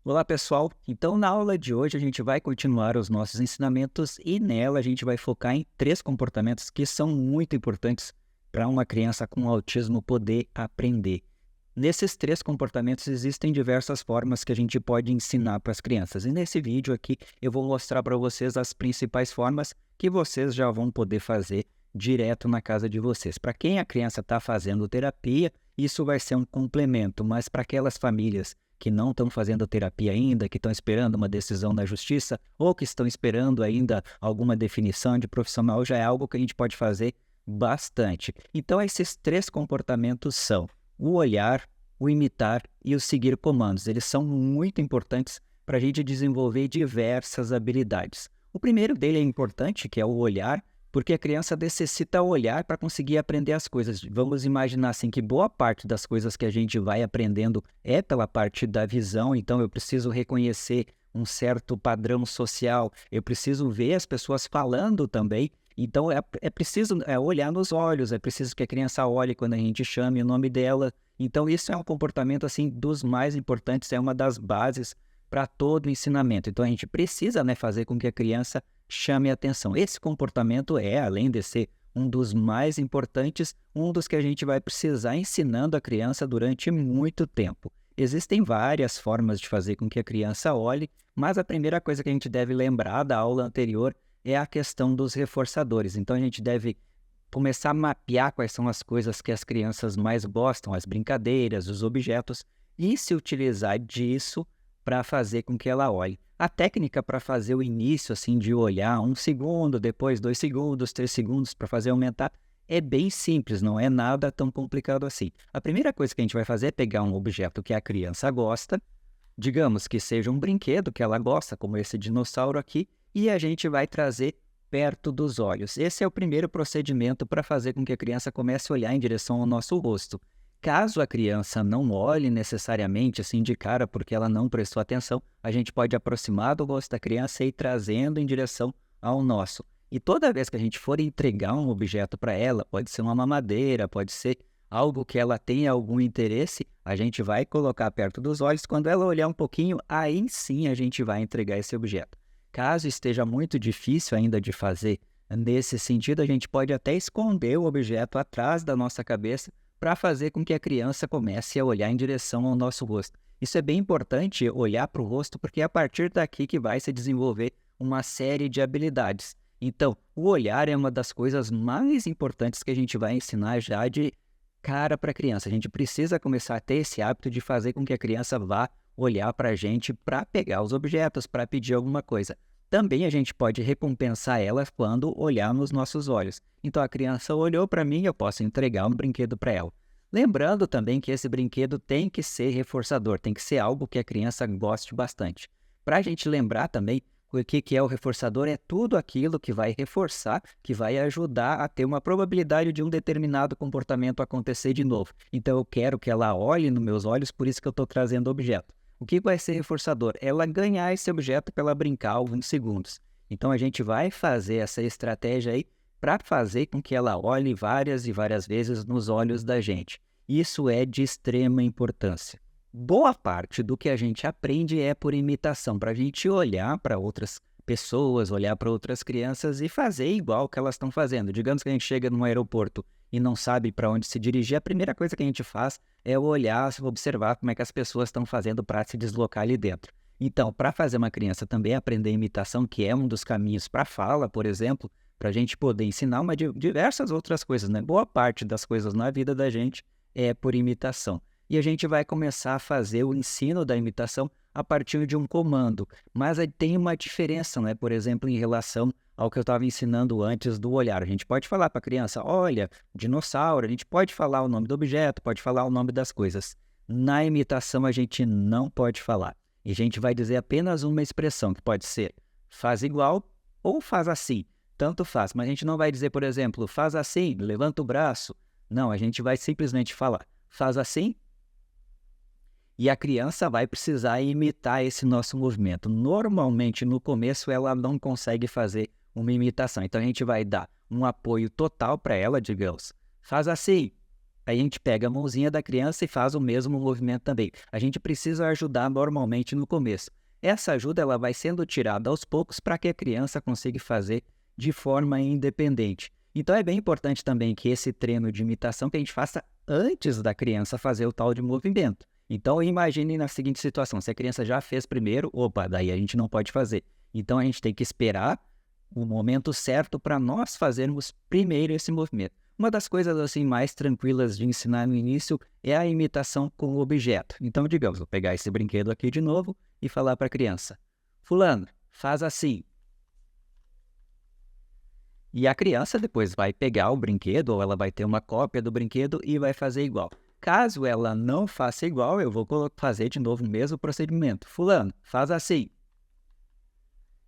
Olá, pessoal. Então, na aula de hoje, a gente vai continuar os nossos ensinamentos e nela a gente vai focar em três comportamentos que são muito importantes para uma criança com autismo poder aprender. Nesses três comportamentos existem diversas formas que a gente pode ensinar para as crianças. E nesse vídeo aqui eu vou mostrar para vocês as principais formas que vocês já vão poder fazer direto na casa de vocês. Para quem a criança está fazendo terapia, isso vai ser um complemento, mas para aquelas famílias que não estão fazendo terapia ainda, que estão esperando uma decisão da justiça ou que estão esperando ainda alguma definição de profissional, já é algo que a gente pode fazer bastante. Então, esses três comportamentos são o olhar, o imitar e o seguir comandos. Eles são muito importantes para a gente desenvolver diversas habilidades. O primeiro dele é importante, que é o olhar, porque a criança necessita olhar para conseguir aprender as coisas. Vamos imaginar assim que boa parte das coisas que a gente vai aprendendo é pela parte da visão, então eu preciso reconhecer um certo padrão social, eu preciso ver as pessoas falando também, então é preciso olhar nos olhos, é preciso que a criança olhe quando a gente chame o nome dela. Então isso é um comportamento assim dos mais importantes, é uma das bases para todo o ensinamento. Então a gente precisa, fazer com que a criança chame a atenção. Esse comportamento é, além de ser um dos mais importantes, um dos que a gente vai precisar ensinando a criança durante muito tempo. Existem várias formas de fazer com que a criança olhe, mas a primeira coisa que a gente deve lembrar da aula anterior é a questão dos reforçadores. Então a gente deve começar a mapear quais são as coisas que as crianças mais gostam, as brincadeiras, os objetos, e se utilizar disso para fazer com que ela olhe. A técnica para fazer o início assim de olhar 1 segundo, depois 2 segundos, 3 segundos para fazer aumentar, é bem simples, não é nada tão complicado assim. A primeira coisa que a gente vai fazer é pegar um objeto que a criança gosta, digamos que seja um brinquedo que ela gosta, como esse dinossauro aqui, e a gente vai trazer perto dos olhos. Esse é o primeiro procedimento para fazer com que a criança comece a olhar em direção ao nosso rosto. Caso a criança não olhe necessariamente assim de cara porque ela não prestou atenção, a gente pode aproximar do rosto da criança e ir trazendo em direção ao nosso. E toda vez que a gente for entregar um objeto para ela, pode ser uma mamadeira, pode ser algo que ela tenha algum interesse, a gente vai colocar perto dos olhos. Quando ela olhar um pouquinho, aí sim a gente vai entregar esse objeto. Caso esteja muito difícil ainda de fazer nesse sentido, a gente pode até esconder o objeto atrás da nossa cabeça para fazer com que a criança comece a olhar em direção ao nosso rosto. Isso é bem importante, olhar para o rosto, porque é a partir daqui que vai se desenvolver uma série de habilidades. Então, o olhar é uma das coisas mais importantes que a gente vai ensinar já de cara para a criança. A gente precisa começar a ter esse hábito de fazer com que a criança vá olhar para a gente para pegar os objetos, para pedir alguma coisa. Também a gente pode recompensar ela quando olhar nos nossos olhos. Então a criança olhou para mim, eu posso entregar um brinquedo para ela. Lembrando também que esse brinquedo tem que ser reforçador, tem que ser algo que a criança goste bastante. Para a gente lembrar também, o que é o reforçador? É tudo aquilo que vai reforçar, que vai ajudar a ter uma probabilidade de um determinado comportamento acontecer de novo. Então eu quero que ela olhe nos meus olhos, por isso que eu estou trazendo o objeto. O que vai ser reforçador? Ela ganhar esse objeto para ela brincar alguns segundos. Então a gente vai fazer essa estratégia aí para fazer com que ela olhe várias e várias vezes nos olhos da gente. Isso é de extrema importância. Boa parte do que a gente aprende é por imitação, para a gente olhar para outras pessoas, olhar para outras crianças e fazer igual que elas estão fazendo. Digamos que a gente chega num aeroporto e não sabe para onde se dirigir, a primeira coisa que a gente faz é olhar, observar como é que as pessoas estão fazendo para se deslocar ali dentro. Então, para fazer uma criança também aprender imitação, que é um dos caminhos para a fala, por exemplo, para a gente poder ensinar diversas outras coisas, Boa parte das coisas na vida da gente é por imitação. E a gente vai começar a fazer o ensino da imitação a partir de um comando. Mas aí tem uma diferença, Por exemplo, em relação ao que eu estava ensinando antes do olhar. A gente pode falar para a criança, olha, dinossauro, a gente pode falar o nome do objeto, pode falar o nome das coisas. Na imitação a gente não pode falar. E a gente vai dizer apenas uma expressão, que pode ser faz igual ou faz assim. Tanto faz, mas a gente não vai dizer, por exemplo, faz assim, levanta o braço. Não, a gente vai simplesmente falar, faz assim, e a criança vai precisar imitar esse nosso movimento. Normalmente, no começo, ela não consegue fazer uma imitação. Então, a gente vai dar um apoio total para ela, digamos. Faz assim. Aí a gente pega a mãozinha da criança e faz o mesmo movimento também. A gente precisa ajudar normalmente no começo. Essa ajuda ela vai sendo tirada aos poucos para que a criança consiga fazer de forma independente. Então é bem importante também que esse treino de imitação que a gente faça antes da criança fazer o tal de movimento. Então imagine na seguinte situação, se a criança já fez primeiro, opa, daí a gente não pode fazer. Então a gente tem que esperar o momento certo para nós fazermos primeiro esse movimento. Uma das coisas assim mais tranquilas de ensinar no início é a imitação com o objeto. Então, digamos, vou pegar esse brinquedo aqui de novo e falar para a criança: fulano, faz assim. E a criança depois vai pegar o brinquedo ou ela vai ter uma cópia do brinquedo e vai fazer igual. Caso ela não faça igual, eu vou fazer de novo o mesmo procedimento. Fulano, faz assim.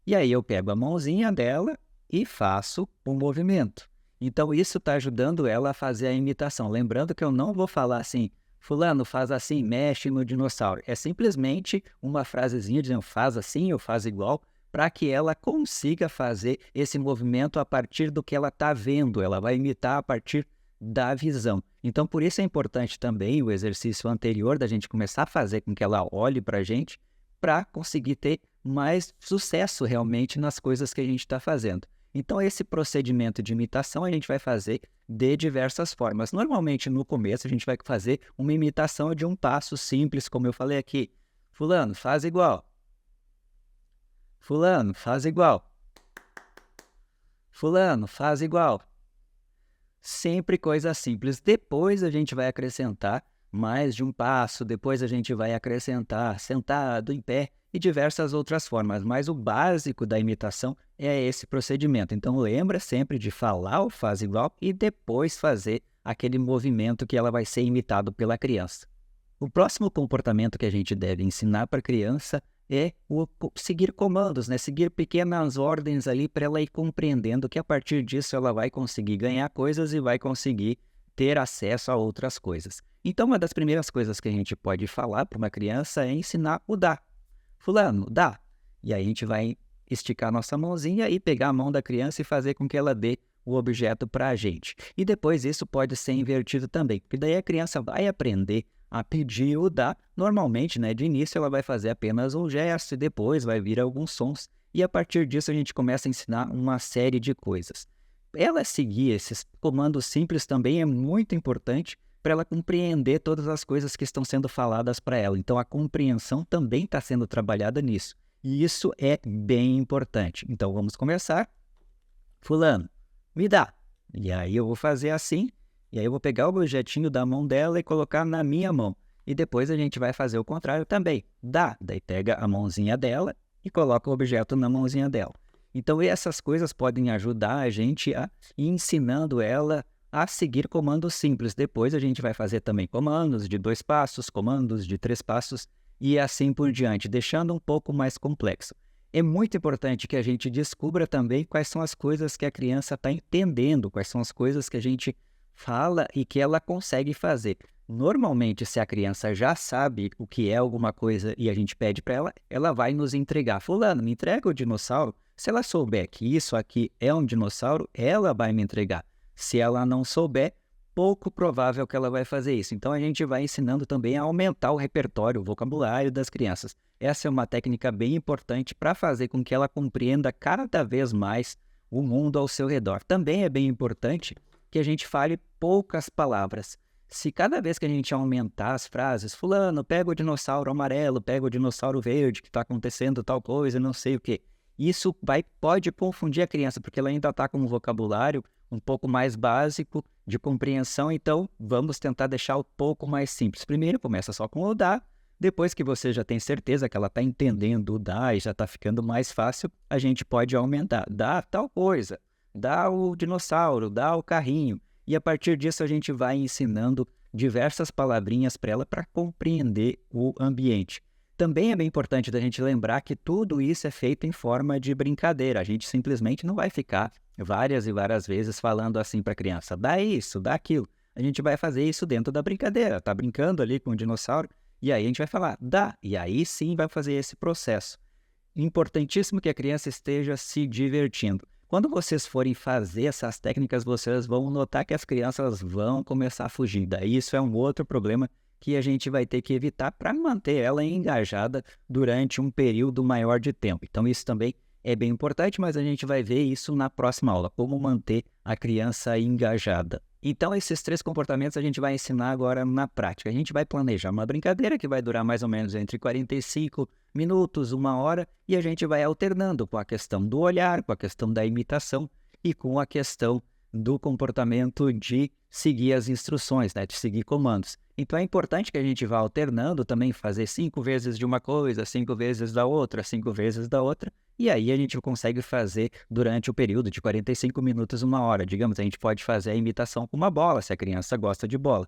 E aí eu pego a mãozinha dela e faço o movimento. Então isso está ajudando ela a fazer a imitação. Lembrando que eu não vou falar assim, fulano, faz assim, mexe no dinossauro. É simplesmente uma frasezinha dizendo faz assim ou faz igual, para que ela consiga fazer esse movimento a partir do que ela está vendo. Ela vai imitar a partir da visão. Então por isso é importante também o exercício anterior da gente começar a fazer com que ela olhe para a gente, para conseguir ter mais sucesso realmente nas coisas que a gente está fazendo. Então, esse procedimento de imitação a gente vai fazer de diversas formas. Normalmente, no começo, a gente vai fazer uma imitação de um passo simples, como eu falei aqui. Fulano, faz igual. Fulano, faz igual. Fulano, faz igual. Sempre coisa simples. Depois a gente vai acrescentar mais de um passo, depois a gente vai acrescentar sentado, em pé e diversas outras formas. Mas o básico da imitação é esse procedimento. Então lembra sempre de falar o faz igual e depois fazer aquele movimento que ela vai ser imitado pela criança. O próximo comportamento que a gente deve ensinar para a criança é o seguir comandos, né? Seguir pequenas ordens ali para ela ir compreendendo que a partir disso ela vai conseguir ganhar coisas e vai conseguir ter acesso a outras coisas. Então, uma das primeiras coisas que a gente pode falar para uma criança é ensinar o dá. Fulano, dá. E aí a gente vai esticar nossa mãozinha e pegar a mão da criança e fazer com que ela dê o objeto para a gente. E depois isso pode ser invertido também, porque daí a criança vai aprender a pedir o dá. Normalmente, né, de início ela vai fazer apenas um gesto e depois vai vir alguns sons. E a partir disso a gente começa a ensinar uma série de coisas. Ela seguir esses comandos simples também é muito importante para ela compreender todas as coisas que estão sendo faladas para ela. Então, a compreensão também está sendo trabalhada nisso. E isso é bem importante. Então, vamos começar. Fulano, me dá. E aí eu vou fazer assim, e aí eu vou pegar o objetinho da mão dela e colocar na minha mão. E depois a gente vai fazer o contrário também. Dá. Daí pega a mãozinha dela e coloca o objeto na mãozinha dela. Então, essas coisas podem ajudar a gente a ir ensinando ela a seguir comandos simples. Depois a gente vai fazer também comandos de 2 passos, comandos de 3 passos e assim por diante, deixando um pouco mais complexo. É muito importante que a gente descubra também quais são as coisas que a criança está entendendo, quais são as coisas que a gente fala e que ela consegue fazer. Normalmente, se a criança já sabe o que é alguma coisa e a gente pede para ela, ela vai nos entregar. Fulano, me entrega o dinossauro. Se ela souber que isso aqui é um dinossauro, ela vai me entregar. Se ela não souber, pouco provável que ela vai fazer isso. Então, a gente vai ensinando também a aumentar o repertório, o vocabulário das crianças. Essa é uma técnica bem importante para fazer com que ela compreenda cada vez mais o mundo ao seu redor. Também é bem importante que a gente fale poucas palavras. Se cada vez que a gente aumentar as frases, fulano, pega o dinossauro amarelo, pega o dinossauro verde, que está acontecendo tal coisa, não sei o quê. Isso pode confundir a criança, porque ela ainda está com um vocabulário um pouco mais básico de compreensão, então vamos tentar deixar um pouco mais simples. Primeiro começa só com o dá, depois que você já tem certeza que ela está entendendo o dá e já está ficando mais fácil, a gente pode aumentar. Dá tal coisa, dá o dinossauro, dá o carrinho. E a partir disso a gente vai ensinando diversas palavrinhas para ela para compreender o ambiente. Também é bem importante da gente lembrar que tudo isso é feito em forma de brincadeira. A gente simplesmente não vai ficar várias e várias vezes falando assim para a criança, dá isso, dá aquilo. A gente vai fazer isso dentro da brincadeira. Tá brincando ali com o dinossauro e aí a gente vai falar, dá. E aí sim vai fazer esse processo. Importantíssimo que a criança esteja se divertindo. Quando vocês forem fazer essas técnicas, vocês vão notar que as crianças vão começar a fugir. Daí isso é um outro problema que a gente vai ter que evitar para manter ela engajada durante um período maior de tempo. Então isso também é bem importante, mas a gente vai ver isso na próxima aula, como manter a criança engajada. Então esses 3 comportamentos a gente vai ensinar agora na prática. A gente vai planejar uma brincadeira que vai durar mais ou menos entre 45 minutos, 1 hora, e a gente vai alternando com a questão do olhar, com a questão da imitação e com a questão do comportamento de seguir as instruções, né, de seguir comandos. Então é importante que a gente vá alternando também, fazer 5 vezes de uma coisa, 5 vezes da outra, 5 vezes da outra, e aí a gente consegue fazer durante o período de 45 minutos, 1 hora. Digamos, a gente pode fazer a imitação com uma bola, se a criança gosta de bola.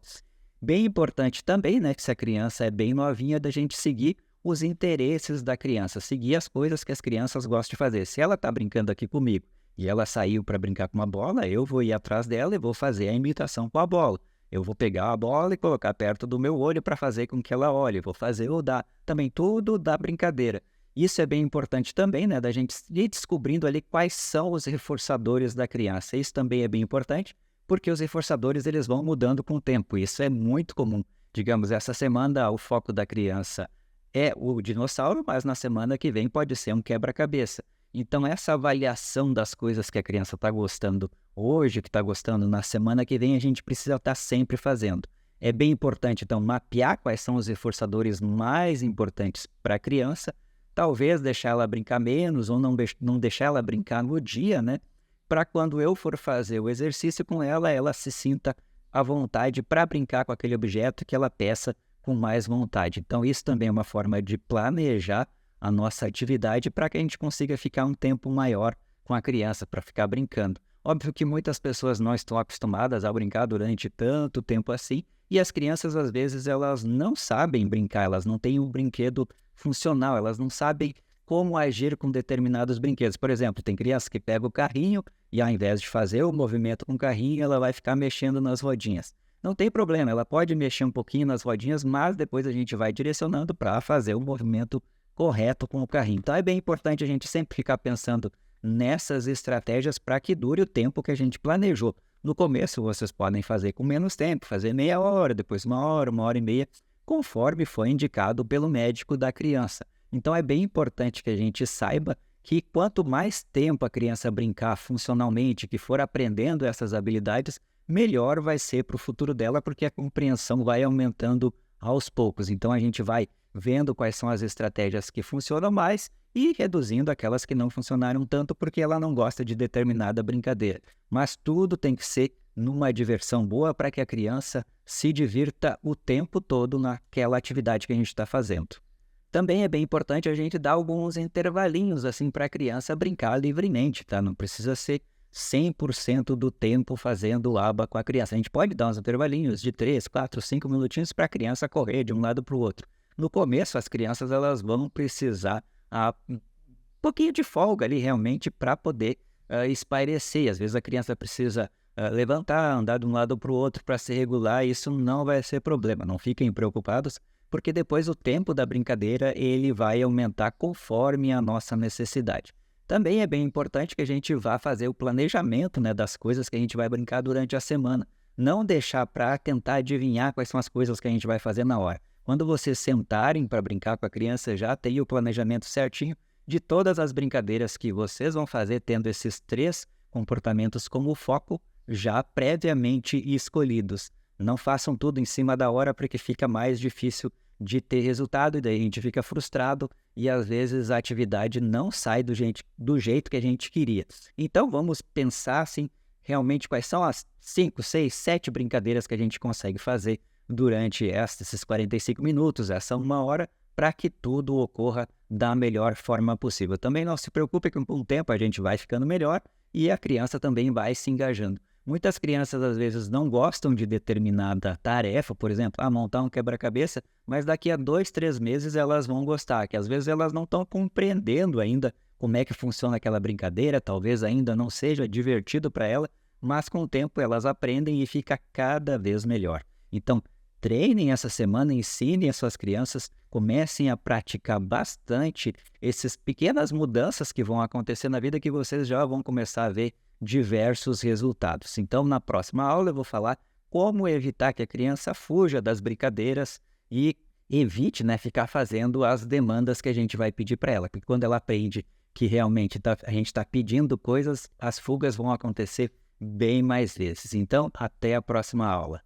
Bem importante também, né, que se a criança é bem novinha, da gente seguir os interesses da criança, seguir as coisas que as crianças gostam de fazer. Se ela está brincando aqui comigo e ela saiu para brincar com uma bola, eu vou ir atrás dela e vou fazer a imitação com a bola. Eu vou pegar a bola e colocar perto do meu olho para fazer com que ela olhe. Vou fazer ou dar também tudo da brincadeira. Isso é bem importante também, né, da gente ir descobrindo ali quais são os reforçadores da criança. Isso também é bem importante, porque os reforçadores eles vão mudando com o tempo. Isso é muito comum. Digamos, essa semana o foco da criança é o dinossauro, mas na semana que vem pode ser um quebra-cabeça. Então, essa avaliação das coisas que a criança está gostando hoje, que está gostando na semana que vem, a gente precisa estar sempre fazendo. É bem importante, então, mapear quais são os reforçadores mais importantes para a criança, talvez deixar ela brincar menos ou não deixar ela brincar no dia, né? Para quando eu for fazer o exercício com ela, ela se sinta à vontade para brincar com aquele objeto que ela peça com mais vontade. Então, isso também é uma forma de planejar a nossa atividade para que a gente consiga ficar um tempo maior com a criança, para ficar brincando. Óbvio que muitas pessoas não estão acostumadas a brincar durante tanto tempo assim, e as crianças, às vezes, elas não sabem brincar, elas não têm um brinquedo funcional, elas não sabem como agir com determinados brinquedos. Por exemplo, tem criança que pega o carrinho e ao invés de fazer o movimento com o carrinho, ela vai ficar mexendo nas rodinhas. Não tem problema, ela pode mexer um pouquinho nas rodinhas, mas depois a gente vai direcionando para fazer o movimento correto com o carrinho. Então é bem importante a gente sempre ficar pensando nessas estratégias para que dure o tempo que a gente planejou. No começo vocês podem fazer com menos tempo, fazer meia hora, depois 1 hora, 1 hora e meia, conforme foi indicado pelo médico da criança. Então é bem importante que a gente saiba que quanto mais tempo a criança brincar funcionalmente, que for aprendendo essas habilidades, melhor vai ser para o futuro dela, porque a compreensão vai aumentando aos poucos. Então a gente vai vendo quais são as estratégias que funcionam mais e reduzindo aquelas que não funcionaram tanto porque ela não gosta de determinada brincadeira. Mas tudo tem que ser numa diversão boa para que a criança se divirta o tempo todo naquela atividade que a gente está fazendo. Também é bem importante a gente dar alguns intervalinhos assim para a criança brincar livremente, tá? Não precisa ser 100% do tempo fazendo aba com a criança. A gente pode dar uns intervalinhos de 3, 4, 5 minutinhos para a criança correr de um lado para o outro. No começo, as crianças elas vão precisar um pouquinho de folga ali realmente para poder espairecer. Às vezes a criança precisa levantar, andar de um lado para o outro para se regular, e isso não vai ser problema. Não fiquem preocupados, porque depois o tempo da brincadeira ele vai aumentar conforme a nossa necessidade. Também é bem importante que a gente vá fazer o planejamento, né, das coisas que a gente vai brincar durante a semana. Não deixar para tentar adivinhar quais são as coisas que a gente vai fazer na hora. Quando vocês sentarem para brincar com a criança, já tem o planejamento certinho de todas as brincadeiras que vocês vão fazer, tendo esses 3 comportamentos como foco já previamente escolhidos. Não façam tudo em cima da hora, porque fica mais difícil de ter resultado, e daí a gente fica frustrado e às vezes a atividade não sai do jeito que a gente queria. Então vamos pensar assim, realmente quais são as 5, 6, 7 brincadeiras que a gente consegue fazer durante esses 45 minutos, essa 1 hora, para que tudo ocorra da melhor forma possível. Também não se preocupe que com o tempo a gente vai ficando melhor e a criança também vai se engajando. Muitas crianças às vezes não gostam de determinada tarefa, por exemplo, montar um quebra-cabeça, mas daqui a 2, 3 meses elas vão gostar, que às vezes elas não estão compreendendo ainda como é que funciona aquela brincadeira, talvez ainda não seja divertido para ela, mas com o tempo elas aprendem e fica cada vez melhor. Então, treinem essa semana, ensinem as suas crianças, comecem a praticar bastante essas pequenas mudanças que vão acontecer na vida, que vocês já vão começar a ver diversos resultados. Então, na próxima aula eu vou falar como evitar que a criança fuja das brincadeiras e evite, né, ficar fazendo as demandas que a gente vai pedir para ela. Porque quando ela aprende que realmente a gente está pedindo coisas, as fugas vão acontecer bem mais vezes. Então, até a próxima aula.